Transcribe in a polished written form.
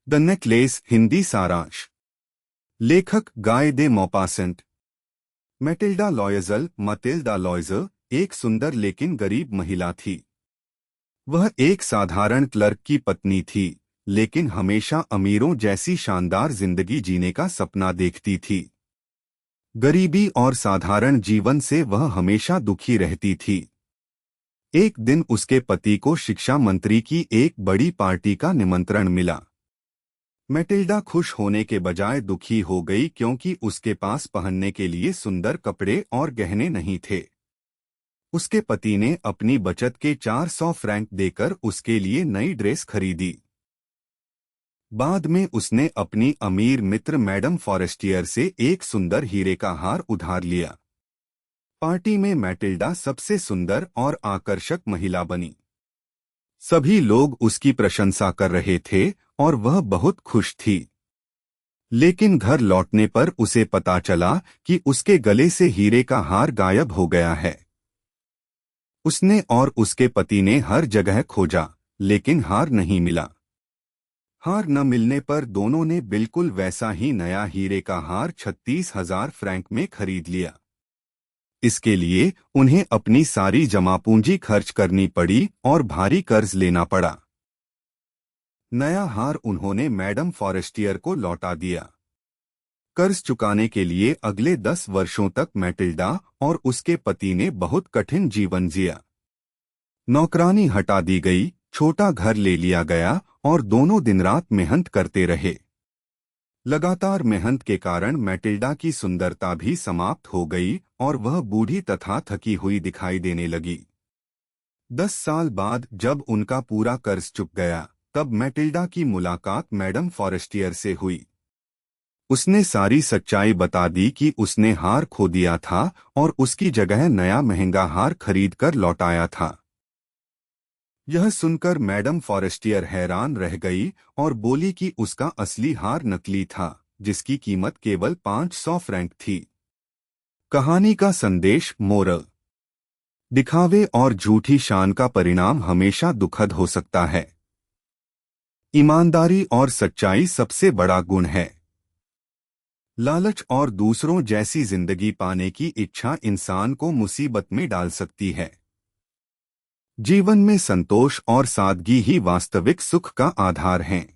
The necklace Hindi सारांश। लेखक गाय दे मॉपासेंट। Matilda लॉयजल Matilda लॉयजर एक सुंदर लेकिन गरीब महिला थी। वह एक साधारण क्लर्क की पत्नी थी, लेकिन हमेशा अमीरों जैसी शानदार जिंदगी जीने का सपना देखती थी। गरीबी और साधारण जीवन से वह हमेशा दुखी रहती थी। एक दिन उसके पति को शिक्षा मंत्री की एक बड़ी पार्टी का निमंत्रण मिला। मैटिल्डा खुश होने के बजाय दुखी हो गई, क्योंकि उसके पास पहनने के लिए सुंदर कपड़े और गहने नहीं थे। उसके पति ने अपनी बचत के 400 फ्रैंक देकर उसके लिए नई ड्रेस खरीदी। बाद में उसने अपनी अमीर मित्र मैडम फॉरेस्टियर से एक सुंदर हीरे का हार उधार लिया। पार्टी में मैटिल्डा सबसे सुंदर और आकर्षक महिला बनी। सभी लोग उसकी प्रशंसा कर रहे थे और वह बहुत खुश थी। लेकिन घर लौटने पर उसे पता चला कि उसके गले से हीरे का हार गायब हो गया है। उसने और उसके पति ने हर जगह खोजा, लेकिन हार नहीं मिला। हार न मिलने पर दोनों ने बिल्कुल वैसा ही नया हीरे का हार 36,000 फ्रैंक में खरीद लिया। इसके लिए उन्हें अपनी सारी जमा पूंजी खर्च करनी पड़ी और भारी कर्ज लेना पड़ा। नया हार उन्होंने मैडम फॉरेस्टियर को लौटा दिया। कर्ज चुकाने के लिए अगले 10 वर्षों तक मैटिल्डा और उसके पति ने बहुत कठिन जीवन जिया। नौकरानी हटा दी गई, छोटा घर ले लिया गया और दोनों दिन रात मेहनत करते रहे। लगातार मेहनत के कारण मैटिल्डा की सुंदरता भी समाप्त हो गई और वह बूढ़ी तथा थकी हुई दिखाई देने लगी। 10 साल बाद जब उनका पूरा कर्ज चुक गया, तब मैटिल्डा की मुलाकात मैडम फॉरेस्टियर से हुई। उसने सारी सच्चाई बता दी कि उसने हार खो दिया था और उसकी जगह नया महंगा हार खरीदकर लौटाया था। यह सुनकर मैडम फॉरेस्टियर हैरान रह गई और बोली कि उसका असली हार नकली था, जिसकी कीमत केवल 500 फ्रैंक थी। कहानी का संदेश मोरल: दिखावे और झूठी शान का परिणाम हमेशा दुखद हो सकता है। ईमानदारी और सच्चाई सबसे बड़ा गुण है। लालच और दूसरों जैसी जिंदगी पाने की इच्छा इंसान को मुसीबत में डाल सकती है। जीवन में संतोष और सादगी ही वास्तविक सुख का आधार हैं।